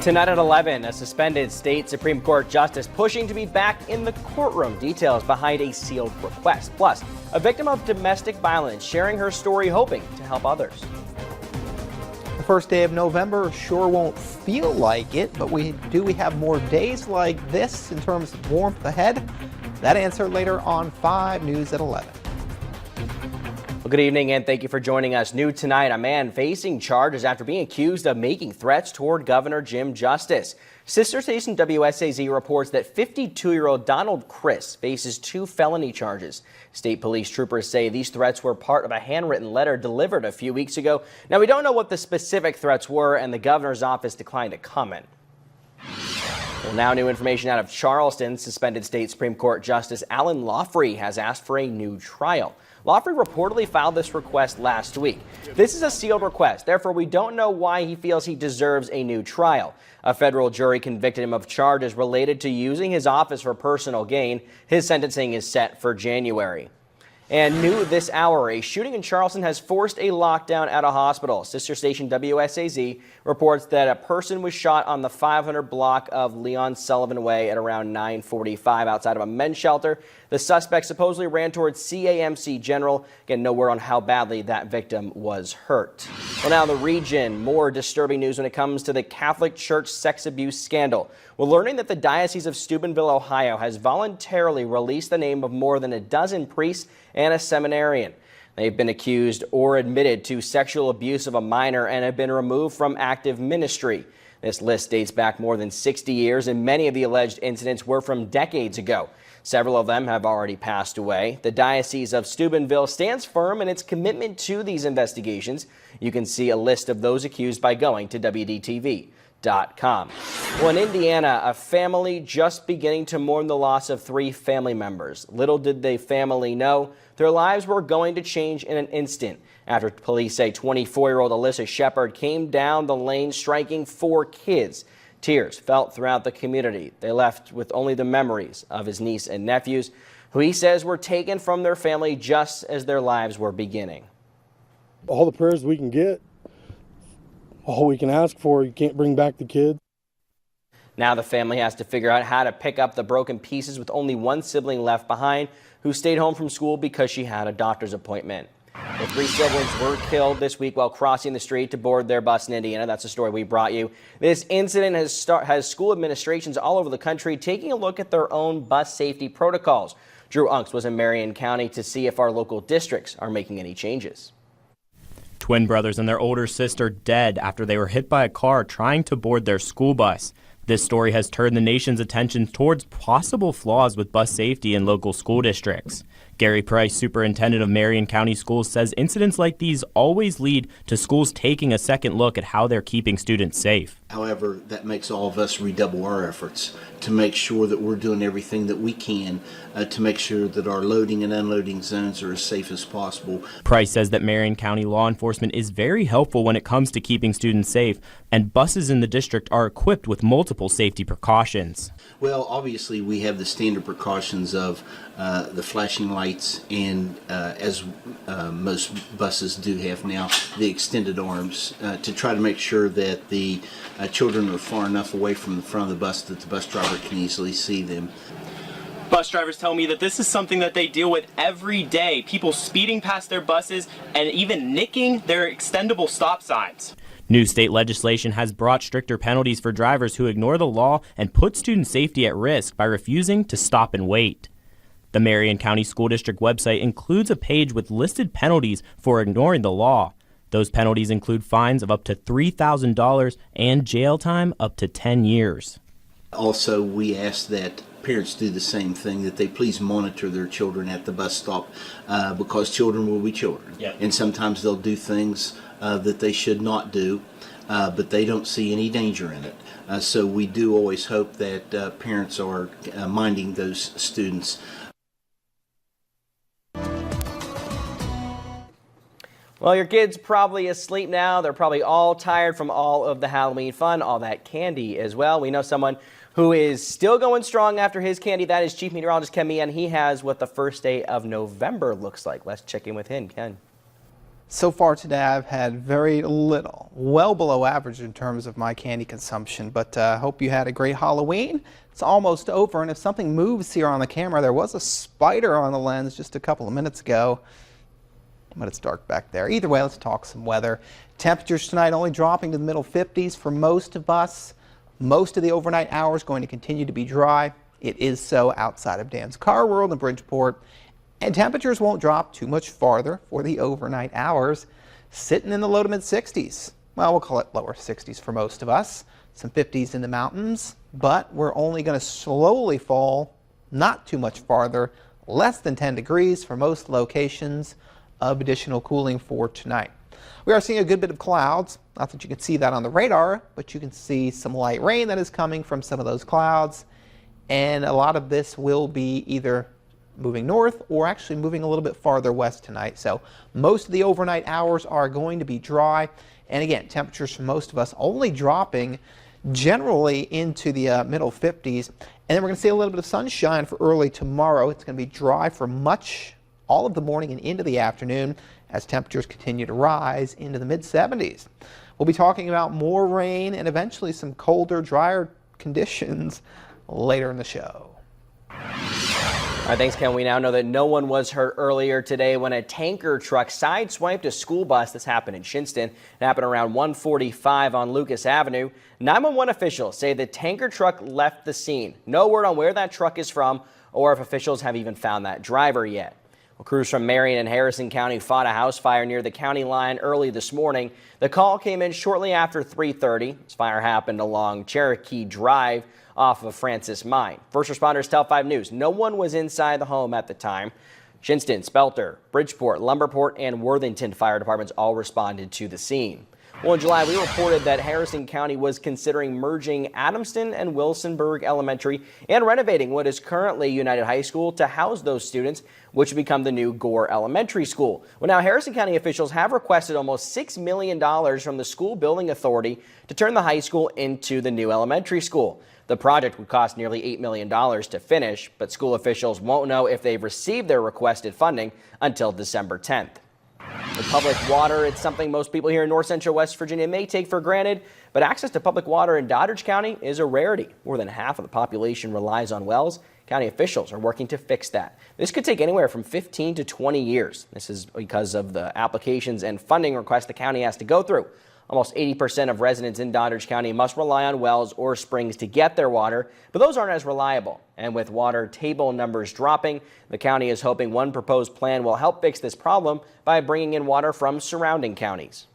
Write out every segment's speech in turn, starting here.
Tonight at 11, a suspended state Supreme Court justice pushing to be back in the courtroom. Details behind a sealed request. Plus, a victim of domestic violence sharing her story, hoping to help others. The first day of November sure won't feel like it, but we have more days like this in terms of warmth ahead? That answer later on 5 News at 11. Well, good evening and thank you for joining us. New tonight, a man facing charges after being accused of making threats toward Governor Jim Justice. Sister station WSAZ reports that 52-year-old Donald Chris faces 2 felony charges. State police troopers say these threats were part of a handwritten letter delivered a few weeks ago. Now, we don't know what the specific threats were, and the governor's office declined to comment. Well, now new information out of Charleston. Suspended state Supreme Court Justice Alan Lawfrey has asked for a new trial. Lawfrey reportedly filed this request last week. This is a sealed request, therefore we don't know why he feels he deserves a new trial. A federal jury convicted him of charges related to using his office for personal gain. His sentencing is set for January. And new this hour, a shooting in Charleston has forced a lockdown at a hospital. Sister station WSAZ reports that a person was shot on the 500 block of Leon Sullivan Way at around 9:45 outside of a men's shelter. The suspect supposedly ran towards CAMC General. Again, no word on how badly that victim was hurt. Well, now the region. More disturbing news when it comes to the Catholic Church sex abuse scandal. We're learning that the Diocese of Steubenville, Ohio has voluntarily released the name of more than a dozen priests and a seminarian. They've been accused or admitted to sexual abuse of a minor and have been removed from active ministry. This list dates back more than 60 years, and many of the alleged incidents were from decades ago. Several of them have already passed away. The Diocese of Steubenville stands firm in its commitment to these investigations. You can see a list of those accused by going to WDTV.com. Well, in Indiana, a family just beginning to mourn the loss of 3 family members. Little did the family know their lives were going to change in an instant after police say 24-year-old Alyssa Shepard came down the lane striking 4 kids. Tears felt throughout the community. They left with only the memories of his niece and nephews, who he says were taken from their family just as their lives were beginning. All the prayers we can get, all we can ask for. You can't bring back the kids. Now the family has to figure out how to pick up the broken pieces with only one sibling left behind, who stayed home from school because she had a doctor's appointment. The 3 siblings were killed this week while crossing the street to board their bus in Indiana. That's a story we brought you. This incident has school administrations all over the country taking a look at their own bus safety protocols. Drew Unks was in Marion County to see if our local districts are making any changes. Twin brothers and their older sister dead after they were hit by a car trying to board their school bus. This story has turned the nation's attention towards possible flaws with bus safety in local school districts. Gary Price, superintendent of Marion County Schools, says incidents like these always lead to schools taking a second look at how they're keeping students safe. However, that makes all of us redouble our efforts to make sure that we're doing everything that we can to make sure that our loading and unloading zones are as safe as possible. Price says that Marion County law enforcement is very helpful when it comes to keeping students safe, and buses in the district are equipped with multiple safety precautions. Well, obviously we have the standard precautions of the flashing lights and, as most buses do have now, the extended arms to try to make sure that the children are far enough away from the front of the bus that the bus driver can easily see them. Bus drivers tell me that this is something that they deal with every day. People speeding past their buses and even nicking their extendable stop signs. New state legislation has brought stricter penalties for drivers who ignore the law and put student safety at risk by refusing to stop and wait. The Marion County School District website includes a page with listed penalties for ignoring the law. Those penalties include fines of up to $3,000 and jail time up to 10 years. Also, we ask that parents do the same thing, that they please monitor their children at the bus stop because children will be children. Yep. And sometimes they'll do things that they should not do, but they don't see any danger in it. So we do always hope that parents are minding those students. Well, your kid's probably asleep now. They're probably all tired from all of the Halloween fun, all that candy as well. We know someone who is still going strong after his candy. That is Chief Meteorologist Ken Meehan. He has what the first day of November looks like. Let's check in with him, Ken. So far today, I've had very little, well below average in terms of my candy consumption, but hope you had a great Halloween. It's almost over, and if something moves here on the camera, there was a spider on the lens just a couple of minutes ago, but it's dark back there. Either way, let's talk some weather. Temperatures tonight only dropping to the middle 50s for most of us. Most of the overnight hours going to continue to be dry. It is so outside of Dan's Car World in Bridgeport. And temperatures won't drop too much farther for the overnight hours, sitting in the low to mid 60s. Well, we'll call it lower 60s for most of us. Some 50s in the mountains, but we're only going to slowly fall not too much farther, less than 10 degrees for most locations of additional cooling for tonight. We are seeing a good bit of clouds. Not that you can see that on the radar, but you can see some light rain that is coming from some of those clouds. And a lot of this will be either moving north or actually moving a little bit farther west tonight. So most of the overnight hours are going to be dry. And again, temperatures for most of us only dropping generally into the middle 50s. And then we're going to see a little bit of sunshine for early tomorrow. It's going to be dry for all of the morning and into the afternoon as temperatures continue to rise into the mid 70s. We'll be talking about more rain and eventually some colder, drier conditions later in the show. All right, thanks, Ken. We now know that no one was hurt earlier today when a tanker truck sideswiped a school bus. This happened in Shinston. It happened around 145 on Lucas Avenue. 911 officials say the tanker truck left the scene. No word on where that truck is from or if officials have even found that driver yet. Well, crews from Marion and Harrison County fought a house fire near the county line early this morning. The call came in shortly after 3:30. This fire happened along Cherokee Drive off of Francis Mine. First responders tell 5 News no one was inside the home at the time. Shinston, Spelter, Bridgeport, Lumberport, and Worthington fire departments all responded to the scene. Well, in July, we reported that Harrison County was considering merging Adamston and Wilsonburg Elementary and renovating what is currently United High School to house those students, which would become the new Gore Elementary School. Well, now Harrison County officials have requested almost $6 million from the School Building Authority to turn the high school into the new elementary school. The project would cost nearly $8 million to finish, but school officials won't know if they've received their requested funding until December 10th. With public water, it's something most people here in north central West Virginia may take for granted, but access to public water in Doddridge County is a rarity. More than half of the population relies on wells. County officials are working to fix that. This could take anywhere from 15 to 20 years. This is because of the applications and funding requests the county has to go through. Almost 80% of residents in Doddridge County must rely on wells or springs to get their water, but those aren't as reliable. And with water table numbers dropping, the county is hoping one proposed plan will help fix this problem by bringing in water from surrounding counties.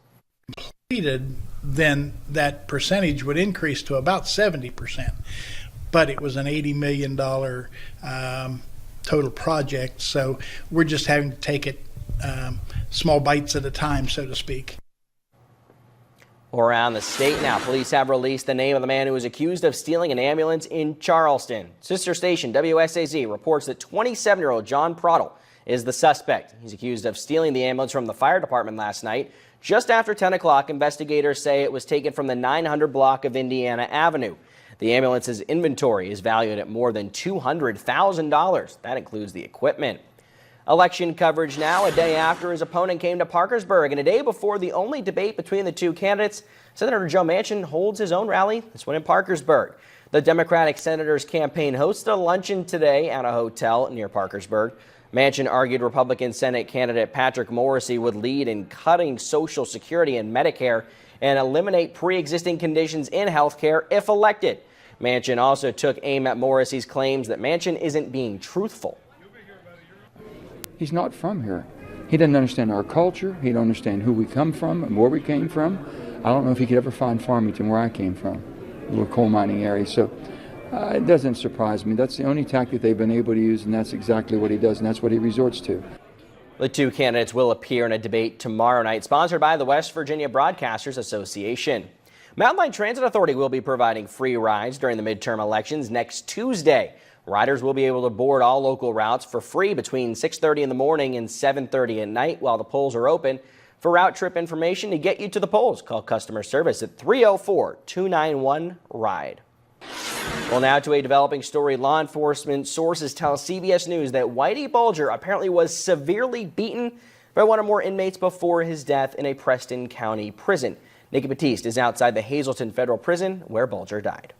Then that percentage would increase to about 70%. But it was an $80 million total project, so we're just having to take it small bites at a time, so to speak. Around the state now, police have released the name of the man who was accused of stealing an ambulance in Charleston. Sister station WSAZ reports that 27-year-old John Prottle is the suspect. He's accused of stealing the ambulance from the fire department last night. Just after 10 o'clock, investigators say it was taken from the 900 block of Indiana Avenue. The ambulance's inventory is valued at more than $200,000. That includes the equipment. Election coverage now, a day after his opponent came to Parkersburg and a day before the only debate between the two candidates. Senator Joe Manchin holds his own rally, this one in Parkersburg. The Democratic senator's campaign hosted a luncheon today at a hotel near Parkersburg. Manchin argued Republican Senate candidate Patrick Morrisey would lead in cutting Social Security and Medicare and eliminate pre-existing conditions in health care if elected. Manchin also took aim at Morrisey's claims that Manchin isn't being truthful. He's not from here. He doesn't understand our culture. He don't understand who we come from and where we came from. I don't know if he could ever find Farmington, where I came from, a little coal mining area. So it doesn't surprise me. That's the only tactic they've been able to use, and that's exactly what he does, and that's what he resorts to. The two candidates will appear in a debate tomorrow night, sponsored by the West Virginia Broadcasters Association. Mountain Line Transit Authority will be providing free rides during the midterm elections next Tuesday. Riders will be able to board all local routes for free between 6:30 in the morning and 7:30 at night while the polls are open. For route trip information to get you to the polls, call customer service at 304-291-RIDE. Well, now to a developing story. Law enforcement sources tell CBS News that Whitey Bulger apparently was severely beaten by one or more inmates before his death in a Preston County prison. Nikki Batiste is outside the Hazleton Federal Prison where Bulger died.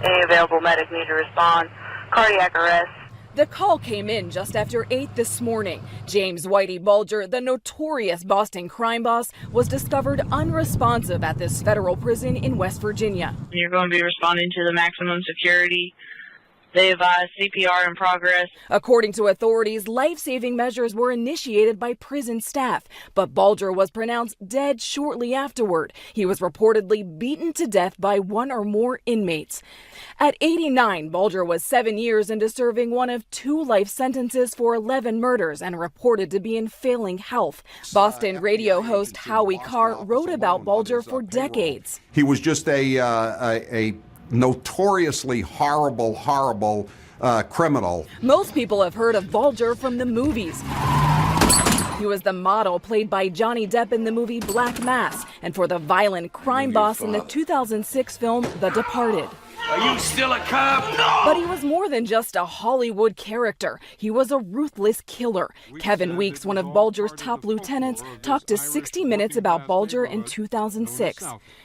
Any available medic need to respond. Cardiac arrest. The call came in just after 8 this morning. James Whitey Bulger, the notorious Boston crime boss, was discovered unresponsive at this federal prison in West Virginia. You're going to be responding to the maximum security. They advise CPR in progress. According to authorities, life-saving measures were initiated by prison staff, but Bulger was pronounced dead shortly afterward. He was reportedly beaten to death by one or more inmates. At 89, Bulger was 7 years into serving one of 2 life sentences for 11 murders and reported to be in failing health. Boston radio host Howie Carr wrote about Bulger for decades. He was just a notoriously horrible criminal. Most people have heard of Bulger from the movies. He was the model played by Johnny Depp in the movie Black Mass and for the violent crime boss in the 2006 film The Departed. Are you still a cop? No! But he was more than just a Hollywood character. He was a ruthless killer. Kevin Weeks, one of Bulger's top lieutenants, talked to 60 Minutes about Bulger in 2006.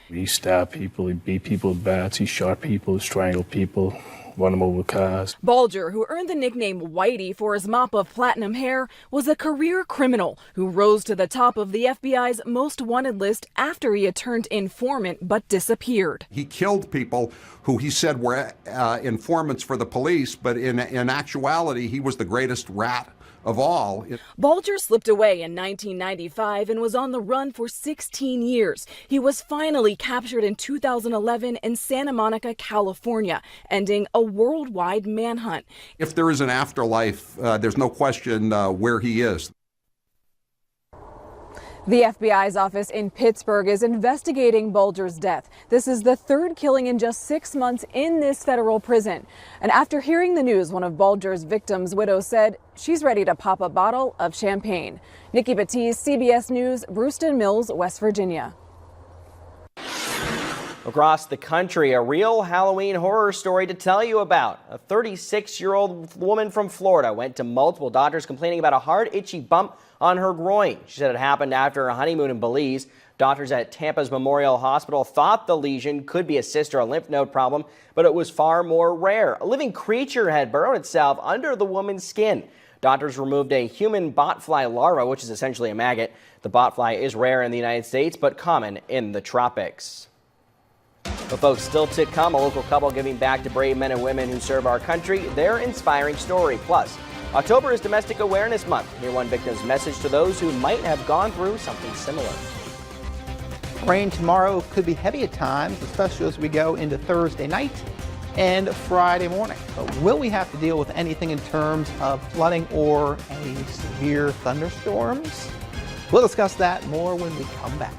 He stabbed people, he beat people with bats, he shot people, he strangled people, run them over with cars. Bulger, who earned the nickname Whitey for his mop of platinum hair, was a career criminal who rose to the top of the FBI's most wanted list after he had turned informant but disappeared. He killed people who he said were informants for the police, but in actuality, he was the greatest rat of all. Bulger slipped away in 1995 and was on the run for 16 years. He was finally captured in 2011 in Santa Monica, California, ending a worldwide manhunt. If there is an afterlife, there's no question where he is. The FBI's office in Pittsburgh is investigating Bulger's death. This is the 3rd killing in just 6 months in this federal prison. And after hearing the news, one of Bulger's victims' widows said she's ready to pop a bottle of champagne. Nikki Batiste, CBS News, Brewston Mills, West Virginia. Across the country, a real Halloween horror story to tell you about. A 36-year-old woman from Florida went to multiple doctors complaining about a hard, itchy bump on her groin. She said it happened after a honeymoon in Belize. Doctors at Tampa's Memorial Hospital thought the lesion could be a cyst or a lymph node problem, but it was far more rare. A living creature had burrowed itself under the woman's skin. Doctors removed a human botfly larva, which is essentially a maggot. The botfly is rare in the United States, but common in the tropics. But folks, still to come, a local couple giving back to brave men and women who serve our country. Their inspiring story. Plus, October is Domestic Awareness Month. Hear one victim's message to those who might have gone through something similar. Rain tomorrow could be heavy at times, especially as we go into Thursday night and Friday morning. But will we have to deal with anything in terms of flooding or any severe thunderstorms? We'll discuss that more when we come back.